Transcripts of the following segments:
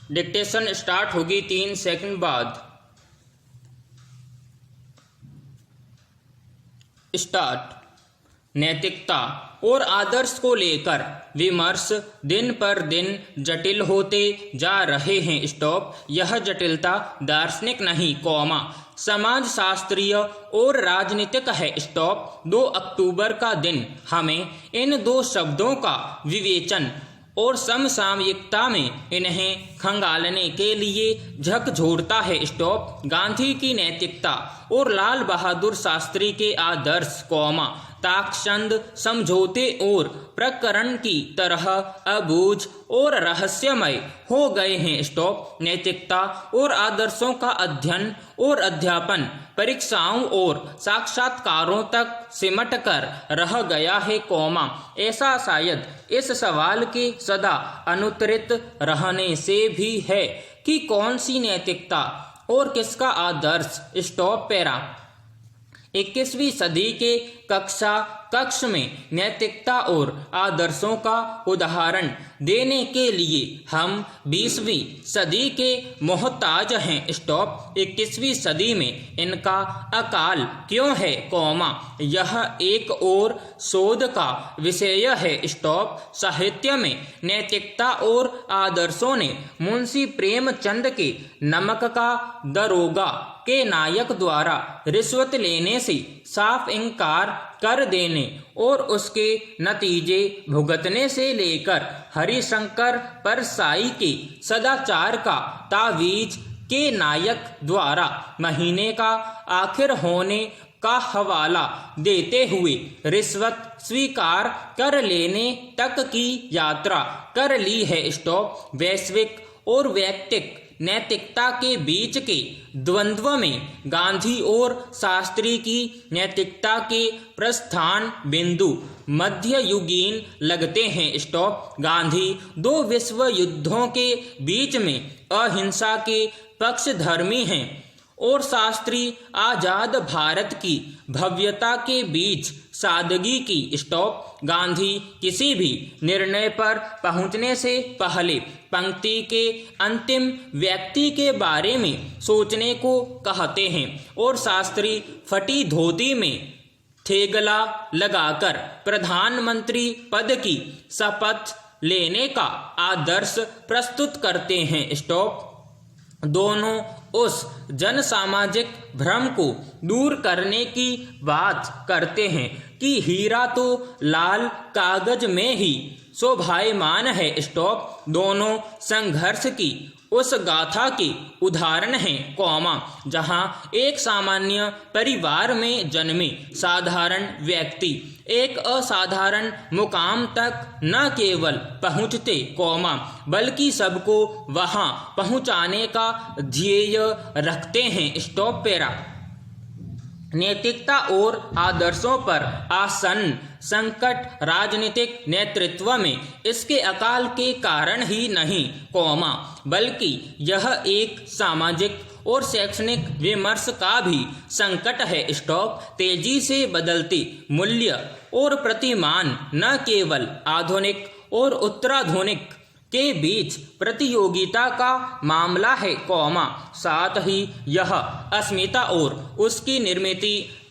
Dictation start होगी 3 second बाद। Start. नैतिकता और आदर्श को लेकर विमर्श दिन पर दिन जटिल होते जा रहे हैं। स्टॉप। यह जटिलता दार्शनिक नहीं, समाज शास्त्रीय और राजनीतिक है। स्टॉप। 2 अक्टूबर का दिन हमें इन दो शब्दों का विवेचन और समसामयिकता में इन्हें खंगालने के लिए झकझोरता है। स्टॉप। गांधी की नैतिकता और लाल बहादुर शास्त्री के आदर्श, ताकचंद समझौते और प्रकरण की तरह अबूझ और रहस्यमय हो गए हैं। स्टॉप। नैतिकता और आदर्शों का अध्ययन और अध्यापन परीक्षाओं और साक्षात्कारों तक सिमट कर रह गया है, ऐसा शायद इस सवाल के सदा अनुत्तरित रहने से भी है कि कौन सी नैतिकता और किसका आदर्श। स्टॉप। पैरा। 21वीं सदी के कक्ष में नैतिकता और आदर्शों का उदाहरण देने के लिए हम 20वीं सदी के मोहताज हैं। स्टॉप। 21वीं सदी में इनका अकाल क्यों है, यह एक और शोध का विषय है। स्टॉप। साहित्य में नैतिकता और आदर्शों ने मुंशी प्रेमचंद के नमक का दरोगा के नायक द्वारा रिश्वत लेने से साफ इनकार कर देने और उसके नतीजे भुगतने से लेकर हरिशंकर परसाई के सदाचार का तावीज के नायक द्वारा महीने का आखिर होने का हवाला देते हुए रिश्वत स्वीकार कर लेने तक की यात्रा कर ली है। स्टॉप। वैश्विक और वैयक्तिक नैतिकता के बीच के द्वंद्व में गांधी और शास्त्री की नैतिकता के प्रस्थान बिंदु मध्ययुगीन लगते हैं। स्टॉप। गांधी 2 विश्व युद्धों के बीच में अहिंसा के पक्षधर्मी हैं और शास्त्री आजाद भारत की भव्यता के बीच सादगी की। स्टॉप। गांधी किसी भी निर्णय पर पहुंचने से पहले पंक्ति के अंतिम व्यक्ति के बारे में सोचने को कहते हैं और शास्त्री फटी धोती में थेगला लगाकर प्रधानमंत्री पद की शपथ लेने का आदर्श प्रस्तुत करते हैं। स्टॉप। दोनों उस जन सामाजिक भ्रम को दूर करने की बात करते हैं कि हीरा तो लाल कागज में ही शोभायमान है। स्टॉप। दोनों संघर्ष की उस गाथा के उदाहरण हैं, जहां एक सामान्य परिवार में जन्मे साधारण व्यक्ति एक असाधारण मुकाम तक न केवल पहुंचते, बल्कि सबको वहां पहुंचाने का ध्येय रखते हैं। स्टॉप। पैरा। नैतिकता और आदर्शों पर आसन्न संकट राजनीतिक नेतृत्व में इसके अकाल के कारण ही नहीं, बल्कि यह एक सामाजिक और शैक्षणिक विमर्श का भी संकट है। स्टॉप। तेजी से बदलते मूल्य और प्रतिमान न केवल आधुनिक और उत्तराधुनिक के बीच प्रतियोगिता का मामला है, साथ ही यह अस्मिता और उसकी निर्मित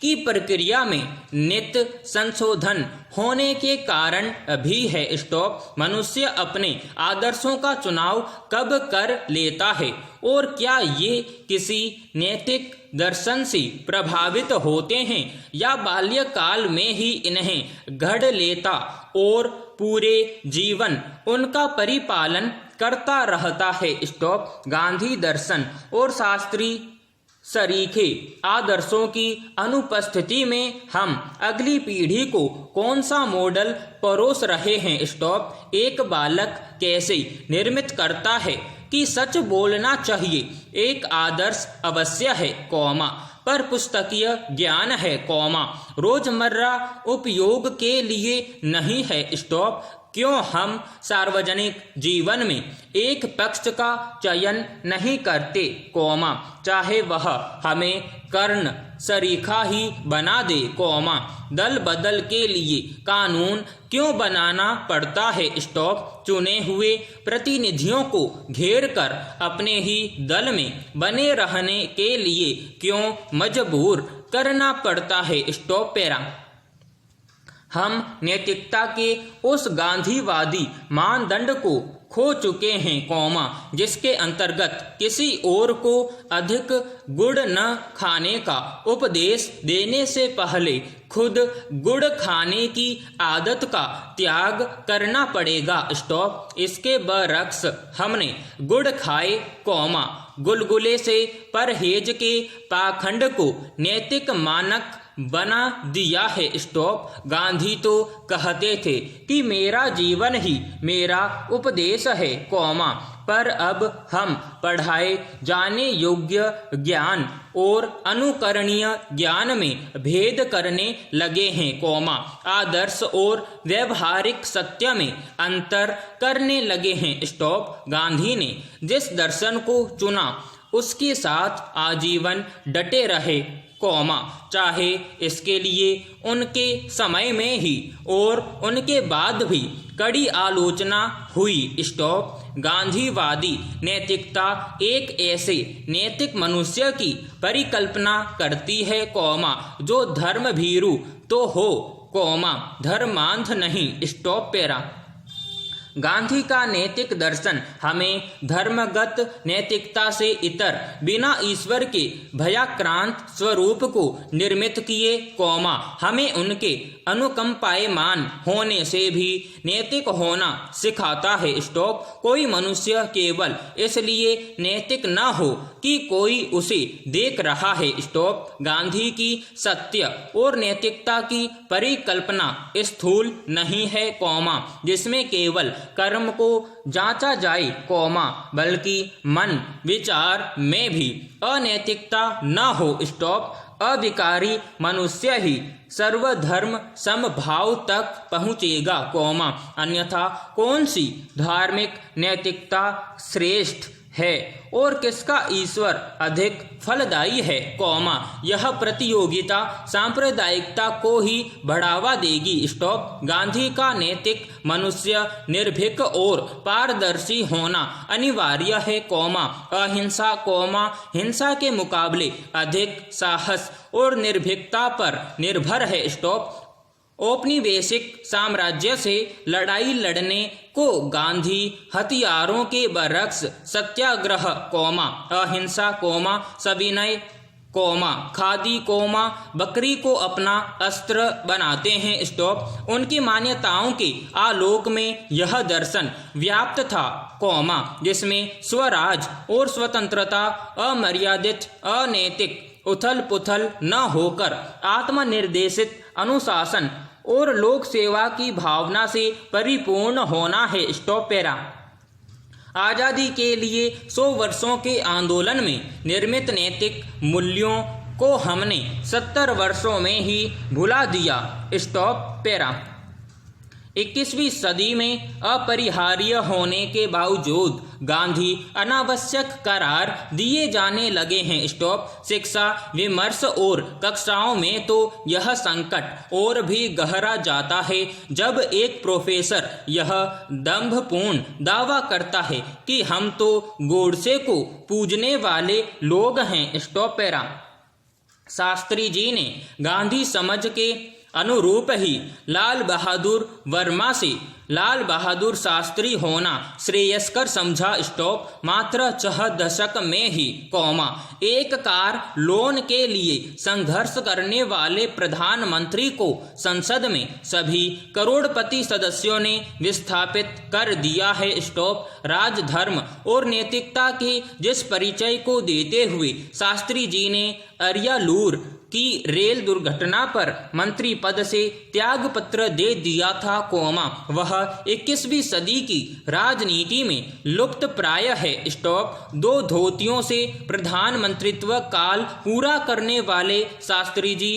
की प्रक्रिया में नित्य संशोधन होने के कारण भी है। स्टॉप। मनुष्य अपने आदर्शों का चुनाव कब कर लेता है और क्या ये किसी नैतिक दर्शन से प्रभावित होते हैं या बाल्यकाल में ही इन्हें घड़ लेता और पूरे जीवन उनका परिपालन करता रहता है। स्टॉप। गांधी दर्शन और शास्त्री सरीखे आदर्शों की अनुपस्थिति में हम अगली पीढ़ी को कौन सा मॉडल परोस रहे हैं। स्टॉप। एक बालक कैसे निर्मित करता है कि सच बोलना चाहिए, एक आदर्श अवश्य है, पर पुस्तकीय ज्ञान है, रोजमर्रा उपयोग के लिए नहीं है। स्टॉप। क्यों हम सार्वजनिक जीवन में एक पक्ष का चयन नहीं करते, कौमा, चाहे वह हमें कर्ण सरीखा ही बना दे, कौमा, दल बदल के लिए कानून क्यों बनाना पड़ता है, स्टॉप, चुने हुए प्रतिनिधियों को घेर कर अपने ही दल में बने रहने के लिए क्यों मजबूर करना पड़ता है, स्टॉप, पैरा। हम नैतिकता के उस गांधीवादी मानदंड को खो चुके हैं, कौमा, जिसके अंतर्गत किसी और को अधिक गुड़ न खाने का उपदेश देने से पहले खुद गुड़ खाने की आदत का त्याग करना पड़ेगा, स्टॉप। इसके बरक्स हमने गुड़ खाए, कौमा, गुलगुले से परहेज के पाखंड को नैतिक मानक बना दिया है, स्टॉप। गांधी तो कहते थे कि मेरा जीवन ही मेरा उपदेश है, कौमा, पर अब हम पढ़ाए जाने योग्य ज्ञान और अनुकरणीय ज्ञान में भेद करने लगे हैं, कौमा, आदर्श और व्यवहारिक सत्य में अंतर करने लगे हैं, स्टॉप। गांधी ने जिस दर्शन को चुना उसके साथ आजीवन डटे रहे, कौमा, चाहे इसके लिए उनके समय में ही और उनके बाद भी कड़ी आलोचना हुई, स्टॉप। गांधीवादी नैतिकता एक ऐसे नैतिक मनुष्य की परिकल्पना करती है, कौमा, जो धर्म भीरू तो हो, कौमा, धर्मांध नहीं, स्टॉप, पैरा। गांधी का नैतिक दर्शन हमें धर्मगत नैतिकता से इतर बिना ईश्वर के भयाक्रांत स्वरूप को निर्मित किए, कौमा, हमें उनके अनुकंपायमान होने से भी नैतिक होना सिखाता है, स्टॉप। कोई मनुष्य केवल इसलिए नैतिक न हो कि कोई उसे देख रहा है, स्टॉप। गांधी की सत्य और नैतिकता की परिकल्पना स्थूल नहीं है, कौमा, जिसमें केवल कर्म को जांचा जाए, कौमा, बल्कि मन विचार में भी अनैतिकता न हो, स्टॉप। अविकारी मनुष्य ही सर्वधर्म समभाव तक पहुँचेगा, कौमा, अन्यथा कौन सी धार्मिक नैतिकता श्रेष्ठ है और किसका ईश्वर अधिक फलदायी है, कौमा, यह प्रतियोगिता सांप्रदायिकता को ही बढ़ावा देगी, स्टॉप। गांधी का नैतिक मनुष्य निर्भीक और पारदर्शी होना अनिवार्य है, कौमा, अहिंसा, कौमा, हिंसा के मुकाबले अधिक साहस और निर्भीकता पर निर्भर है, स्टॉप। औपनिवेशिक साम्राज्य से लड़ाई लड़ने को गांधी हथियारों के बरक्स सत्याग्रह, कौमा, अहिंसा, कौमा, सविनय, कौमा, खादी, कौमा, बकरी को अपना अस्त्र बनाते हैं, स्टॉप। उनकी मान्यताओं के आलोक में यह दर्शन व्याप्त था, कौमा, जिसमें स्वराज और स्वतंत्रता अमर्यादित अनैतिक उथल पुथल न होकर आत्मनिर्देशित अनुशासन और लोक सेवा की भावना से परिपूर्ण होना है, स्टॉप, पैरा। आज़ादी के लिए 100 वर्षों के आंदोलन में निर्मित नैतिक मूल्यों को हमने 70 वर्षों में ही भुला दिया, स्टॉप, पैरा। 21वीं सदी में अपरिहार्य होने के बावजूद गांधी अनावश्यक करार दिए जाने लगे हैं, स्टॉप। शिक्षा, विमर्श और कक्षाओं में तो यह संकट और भी गहरा जाता है जब एक प्रोफेसर यह दंभपूर्ण दावा करता है कि हम तो गोडसे को पूजने वाले लोग हैं, स्टॉप, पैरा। शास्त्री जी ने गांधी समझ के अनुरूप ही लाल बहादुर वर्मा से लाल बहादुर शास्त्री होना श्रेयस्कर समझा, स्टॉप। मात्र 6 दशक में ही, कौमा, एक कार लोन के लिए संघर्ष करने वाले प्रधानमंत्री को संसद में सभी करोड़पति सदस्यों ने विस्थापित कर दिया है, स्टॉप। राजधर्म और नैतिकता के जिस परिचय को देते हुए शास्त्री जी ने अरियालूर की रेल दुर्घटना पर मंत्री पद से त्याग पत्र दे दिया था, कौमा, वह 21वीं सदी की राजनीति में लुप्त प्राय है, स्टॉप। 2 धोतियों से प्रधानमंत्रित्व काल पूरा करने वाले शास्त्री जी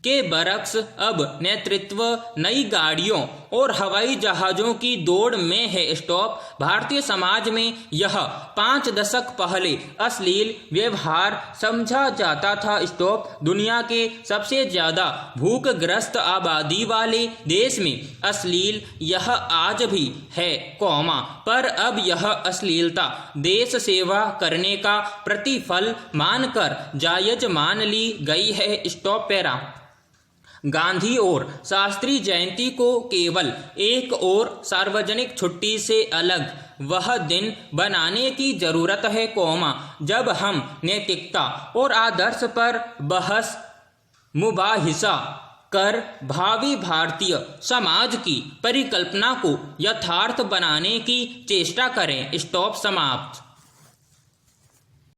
के बरक्स अब नेतृत्व नई गाड़ियों और हवाई जहाज़ों की दौड़ में है। स्टॉप। भारतीय समाज में यह 5 दशक पहले अश्लील व्यवहार समझा जाता था। स्टॉप। दुनिया के सबसे ज़्यादा भूखग्रस्त आबादी वाले देश में अश्लील यह आज भी है, पर अब यह अश्लीलता देश सेवा करने का प्रतिफल मानकर जायज मान ली गई है। Stop para. गांधी और शास्त्री जयंती को केवल एक और सार्वजनिक छुट्टी से अलग वह दिन बनाने की जरूरत है, जब हम नैतिकता और आदर्श पर बहस मुबाहिसा कर भावी भारतीय समाज की परिकल्पना को यथार्थ बनाने की चेष्टा करें। स्टॉप समाप्त।